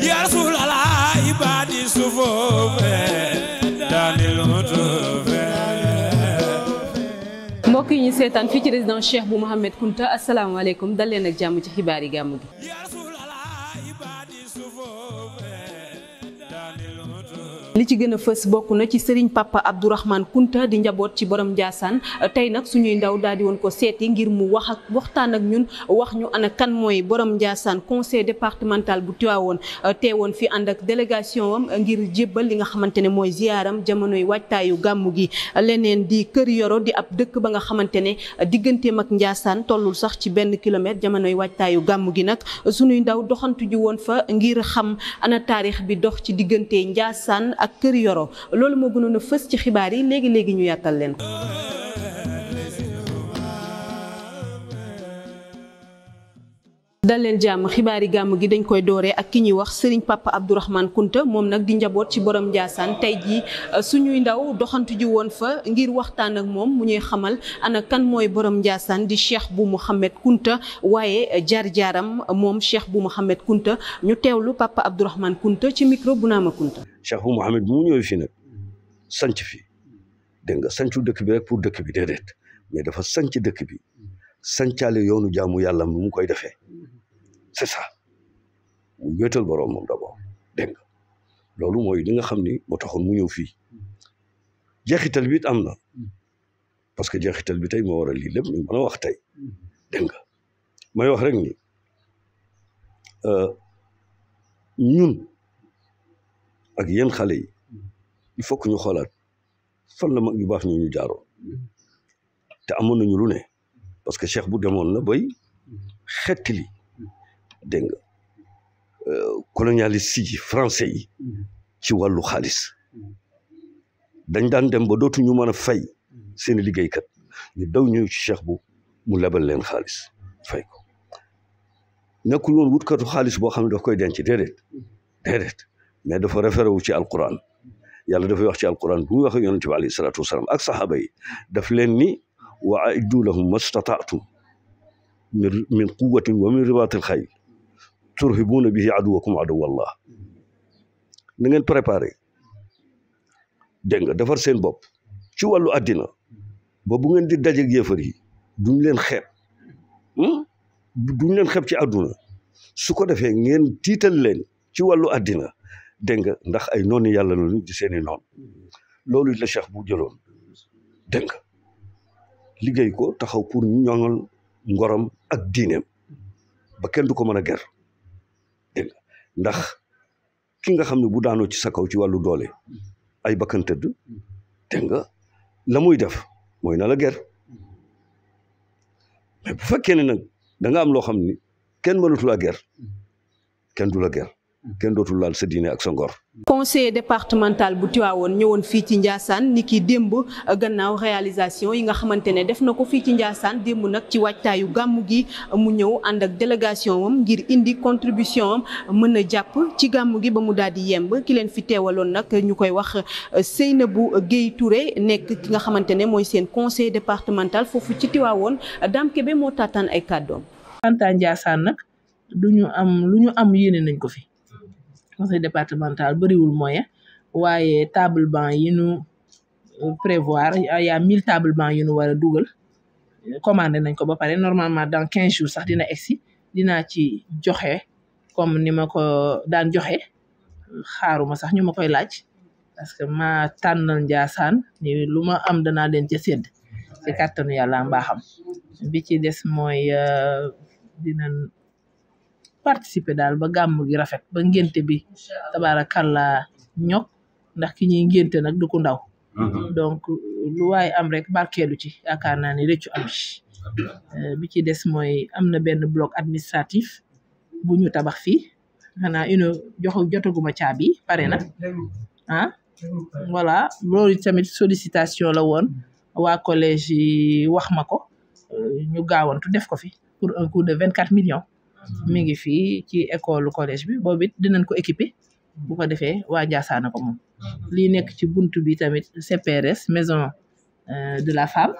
ya rasulallah ibadi sufofe danil mutufe. mbokk yi ñu seetaan fii ci résidence Cheikh bu Mouhamed Kunta asalaamaaleykum dal leen ak jàmm ci xibaar yi gàmmu gi. li ci gën a fës bokk na ci Serigne Papa Abdourahmane Kunta di njaboot ci borom Ndiassane tey nag suñuy ndaw daal di woon ko seeti ngir mu waxtaan ak ñun wax ñu ana kan mooy borom Ndiassane conseil départemental bu Tivaouane teewoon fi ànd ak délégation am ngir jébbal li nga xamante ne mooy ziaram jamonoy waajtaayu gàmmu gi. leneen di Kër Yoro di ab dëkk ba nga xamante ne digganteem ak Ndiassane tollul sax ci benn kilomètre jamonoy waajtaayu gàmmu gi nag suñuy ndaw doxantu ji woon fa ngir xam ana taarix bi dox ci diggante Ndiassane ak Kër Yoro loolu moo gënoon a fës ci xibaar yi léegi ñu yàttal leen ko. dal leen jàmm xibaari gàmm gi dañ koy dooree ak ki ñuy wax Serigne Papa Abdourahmane Kunta moom nag di njaboot ci borom Ndiassane tey jii suñuy ndaw doxantu ji woon fa ngir waxtaan ak moom mu ñuy xamal ana kan mooy borom Ndiassane di Cheikh bu Mouhamed Kunta waaye jaar-jaaram moom Cheikh bu Mouhamed Kunta ñu teewlu Papa Abdourahmane Kunta ci micro bu Naama Kunta. Cheikh bu Mouhamed bu mu ñëwee fii nag sanc fi dégg nga sancu dëkk bi rek pour dëkk bi déedéet mais dafa sanc dëkk bi sancaale yoonu jaamu yàlla mu koy defee. c'est ça mu wéetal boroom moom d'abord dégg nga loolu mooy li nga xam ni moo taxoon mu ñëw fii jeexital bi it am na parce que jeexital bi tey moo waral lii lépp ñu mën a wax tey dégg nga may wax rek ni ñun ak yéen xale yi il faut que ñu xoolaat fan la mag ñu baax ñu jaaroon te amoon nañu lu ne parce que cheikh bu demoon na bay xettali dégg nga colonialiste yi français yi ci wàllu xaalis dañ daan dem ba dootuñu mën a fay seen liggéeykat ñu daw ñëw ci cheikh bu mu lebal leen xaalis fay ko nekkul woon wutkatu xaalis boo xam ne daf koy denc déedéet mais dafa référé wu ci alquran yàlla dafay wax ci alquran bu muy wax ak yonente bi alayhi salaatu wasalaam ak saxaaba yi daf leen ni wa aiddu lahum mastataatum min quwwatin wa min ribaatil xayl turhibuuna bihi aduwakum aduwallah na ngeen préparé dégg nga defar seen bopp ci wàllu àddina ba bu ngeen di dajeeg yéefar yi duñ leen xeeb ci àdduna su ko defee ngeen tiital leen ci wàllu àddina dégg nga ndax ay noonu yàlla lañu di seeni noon loolu la cheikh bu jëloon dégg nga liggéey ko taxaw pour ñoŋal ngorom ak diineem ba kenn du ko mën a ger dégg nga ndax ki nga xam ne bu daanoo ci sa kaw ci wàllu doole ay bakkan tëdd dégg nga la muy def mooy na la ger mais bu fekkee ne nag da nga am loo xam ni kenn mënatu la ger kenn du la ger kenn dootul laal sa diine ak sa ngor. conseiller départemental bu Tivaouane ñëwoon fii ci Ndiassane ni ki démb gannaaw réalisation yi nga xamante ne def na ko fii ci Ndiassane démb nag ci waajtaayu gàmmu gi mu ñëw ànd ak délégation am ngir indi contribution am mën a jàpp ci gàmmu gi ba mu daal di yemb ki leen fi teewaloon nag ñu koy wax Seynabou Guèye Touré nekk ki nga xamante ne mooy seen conseiller départemental foofu ci Tivaouane Dame Kébé moo taataan ay kàddoom. Anta Ndiassane nag lu ñu am yéene nañ ko fi. conseil départemental bëriwul moyen waaye table banc yi ñu prévoir y a 1000 table banc yu ñu war a dugal commandé nañ ko ba pare normalement dans 15 jours sax dina egsi dinaa ci joxe comme ni ma ko daan joxe xaaruma sax ñu ma koy laaj parce que ma tànnal Ndiassane ni lu ma am danaa leen ca sédd ci kàttanu yàlla mbaaxam bi ci des mooy dinañ participer daal ba gàmm gi rafet ba ngénte bi tabaarakàllaa ñok ndax ki ñuy ngénte nag du ko ndaw donc lu waaye am rek barkeelu ci yaakaar naa ni rëccu am ci bi ci des mooy am na benn bloc administratif bu ñu tabax fii xanaa jotaguma caabi pare na voilà loolu tamit sollicitation la woon waa collège yi wax ma ko ñu gaawantu def ko fi pour un coût de 24 millions mi ngi fii ci école collège bi boobu it dinañ ko équiper bu ko defee waa Ndiassane ko moom lii nekk ci buntu bi tamit CPRS maison de la femme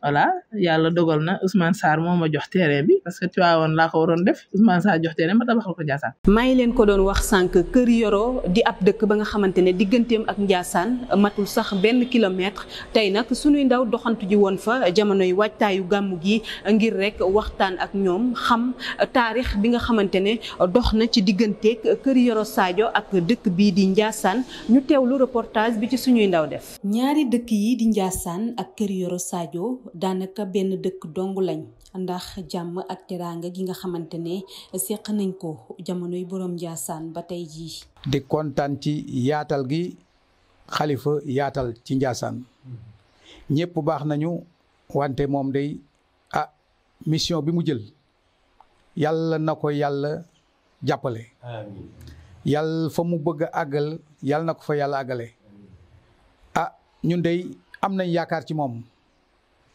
voilà yàlla dogal na Ousmane Sarr moo ma jox terrain bi parce que Tivaouane laa ko waroon def Ousmane Sarr jox terrain ma tabaxal ko Ndiassane. maa ngi leen ko doon wax sànq Kër Yoro di ab dëkk ba nga xamante ne digganteem ak Ndiassane matul sax benn kilomètre tey nag suñuy ndaw doxantu ji woon fa jamonoy waajtaayu gàmmu gi ngir rek waxtaan ak ñoom xam taarix bi nga xamante ne dox na ci digganteeg Kër Yoro Sadio ak dëkk bii di Ndiassane ñu teewlu reportage bi ci suñuy ndaw def. ñaari dëkk yi di Ndiassane ak Kër Yoro Sadio daanaka benn dëkk dong lañ ndax jàmm ak teraanga gi nga xamante ne seq nañ ko jamonoy borom Ndiassane ba tey jii. di kontaan ci yaatal gi xalifa yaatal ci Ndiassane ñëpp baax nañu wante moom day mission bi mu jël yàlla na ko yàlla jàppale. amiin yàlla fa mu bëgg a àggal yàlla na ko fa yàlla àggale. ñun day am nañ yaakaar ci moom.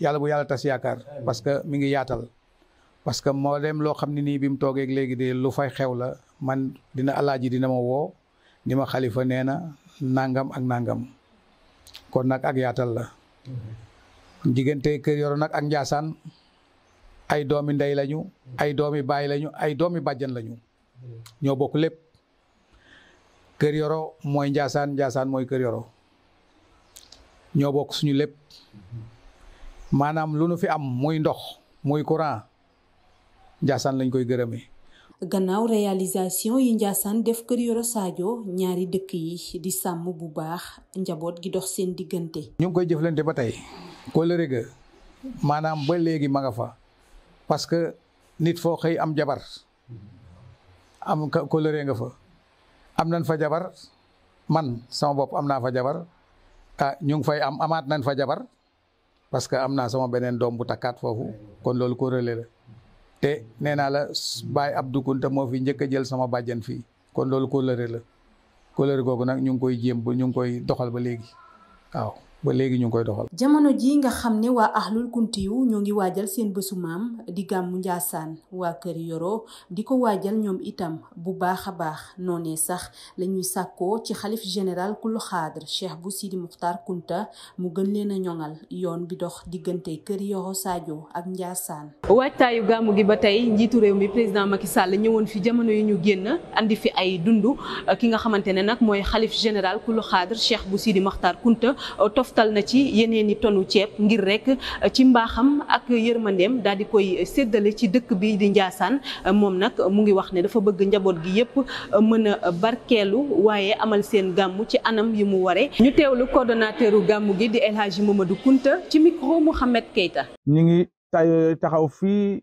yàlla bu yàlla tas yaakaar parce que mi ngi yaatal parce que moo dem loo xam ne nii bi mu toogee léegi de lu fay xew la man dina alaaji dina ma woo ni ma xalifa nee na nangam ak nangam kon nag ak yaatal la diggante Kër Yoro nag ak Ndiassane ay doomi ndey lañu ay doomi baay lañu ay doomi bàjjan lañu ñoo bokk lépp Kër Yoro mooy Ndiassane Ndiassane mooy Kër Yoro ñoo bokk suñu lépp maanaam lu nu fi am muy ndox muy courant Ndiassane lañ koy gërëmee. gannaaw réalisation yi Ndiassane def Kër Yoro Sadio ñaari dëkk yi di sàmm bu baax njaboot gi dox seen diggante. ñu ngi koy jëflante ba tey kóllëre ga maanaam ba léegi ma nga fa parce que nit foo xëy am jabar am kóllëre nga fa am nañ fa jabar man sama bopp am naa fa jabar ñu ngi fay amaat nañ fa jabar. parce que am naa sama beneen doom bu takkaat foofu kon loolu ko relais la te nee naa la Baye Abdou Kounta moo fi njëkk a jël sama bàjjan fii kon loolu kóllëre la kóllëre googu nag ñu ngi koy jéem ba ñu ngi koy doxal ba léegi waaw ba léegi ñu ngi koy doxal. jamono ji nga xam ne waa ahlul kuntiyu ñoo ngi waajal seen bésu maam di gàmmu Ndiassane waa Kër Yoro di ko waajal ñoom itam bu baax a baax noonee sax la ñuy sàkkoo ci xalif général kulu xaadr Cheikh bu Sidi Muxtaar Kunta mu gën leen a ñoŋal yoon bi dox diggante Kër Yoro Sadio ak Ndiassane. waajtaayu gàmmu gi ba tey njiitu réew mi président Macky Sall ñëwoon fi jamono yi ñu génn andi fi ay dundu ki nga xamante ne nag mooy xalif général kulu xaadr Cheikh bu Sidi Muxtaar Kunta toftal na ci yeneen i tonu ceeb ngir rek ci mbaaxam ak yërmandeem daal di koy séddale ci dëkk bi di Ndiassane moom nag mu ngi wax ne dafa bëgg njaboot gi yépp mën a barkeelu waaye amal seen gàmmu ci anam yi mu waree. ñu teewlu coordonnateuru gàmmu gi di El Hadji Mamadou Kounta ci micro Mouhamed Keita. ñu ngi taxaw fii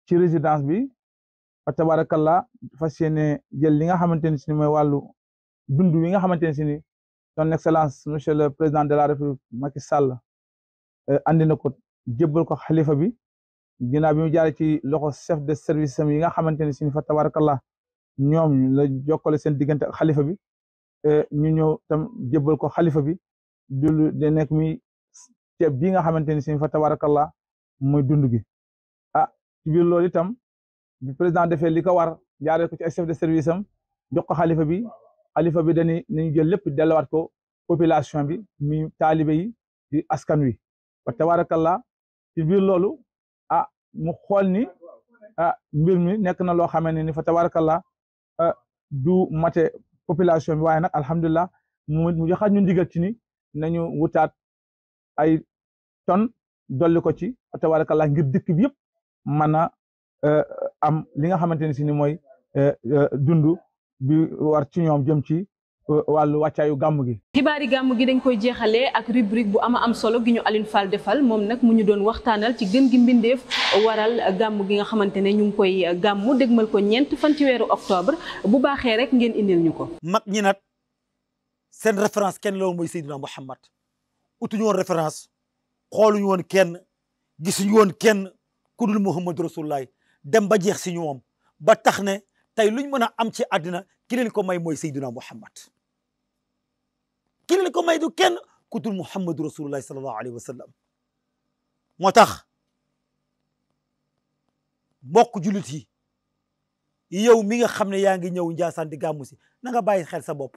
ci résidence bi fa tabarakallah fas yéene jël li nga xamante ne si mooy wàllu dund wi nga xamante ne si ni son excellence monsieur le président de la république Macky Sall andi na ko jébbal ko xalifa bi ginnaaw bi mu jaaree ci loxo chef de service am yi nga xamante ne si fa tabarakallah ñoom la jokkale seen diggante ak xalifa bi ñu ñëw tam jébbal ko xalifa bi du de nekk mi ceeb bi nga xamante ne si fa tabarakallah mooy dund gi ci biir loolu itam bi président defee li ko war jaaree ko ci ay chef de service am jox ko xalifa bi dañuy nañu jël lépp delluwaat ko population bi mi taalibe yi di askan wi wa tabarakallah ci biir loolu mu xool ni mbir mi nekk na loo xamee ne ni fa tabarakallah du mate population bi waaye nag alhamdulilah mu joxaat ñu ndigal ci ni nañu wutaat ay tonnes dolli ko ci fa tabarakallah ngir dëkk bi yëpp mën a am li nga xamante ne si ni mooy dund bi war ci ñoom jëm ci wàllu wàccaayu gàmm gi. xibaari gàmm gi dañ koy jeexalee ak rubrique bu am solo gi ñu Alioune Fall defal moom nag mu ñu doon waxtaanal ci gën gi mbindeef waral gàmm gi nga xamante ne ñu ngi koy gàmmu dégmal ko 4 fan ci weeru octobre bu baaxee rek ngeen indil ñu ko. mag ñi nag seen référence kenn loolu mooy Seydina Muhammad utuñu woon référence xooluñu woon kenn gisuñu woon kenn ku dul Muhammad Rasulullah dem ba jeex si ñoom ba tax ne tey luñ mën a am ci àddina ki leen ko may mooy Seydina Muhammad ki leen ko may du kenn ku dul Muhammad Rasulullah sallallahu alayhi wa sallam moo tax mbokk jullit yi yow mi nga xam ne yaa ngi ñëw Ndiassane di gàmmu si na nga bàyyi xel sa bopp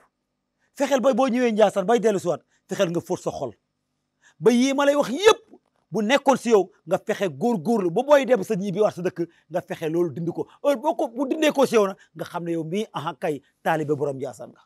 fexeel bay boo ñëwee Ndiassane bay dellu siwaat fexeel nga fóot sa xol ba yii ma lay wax yëpp bu nekkoon si yow nga fexe góorgóorlu ba booy dem sa ñibbi war sa dëkk nga fexe loolu dindi ko heure boo ko bu dindee ko si yow na nga xam ne yow mii aha kay taalibe borom Ndiassane nga.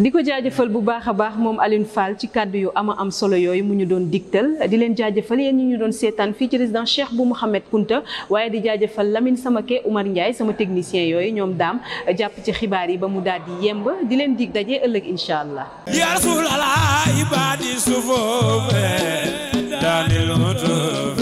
di ko jaajëfal bu baax a baax moom Alioune Fall ci kàddu yu am solo yooyu mu ñu doon digtal di leen jaajëfal yéen ñi ñu doon seetaan fii ci résidence Cheikh Bou Mouhamed Kounta waaye di jaajëfal Lamine Samake Oumar Ndiaye sama technicien yooyu ñoom daam jàpp ci xibaar yi ba mu daal di yemb di leen dig daje ëllëg incha allah. ya Rasulallah ibadi sufofe danil mutu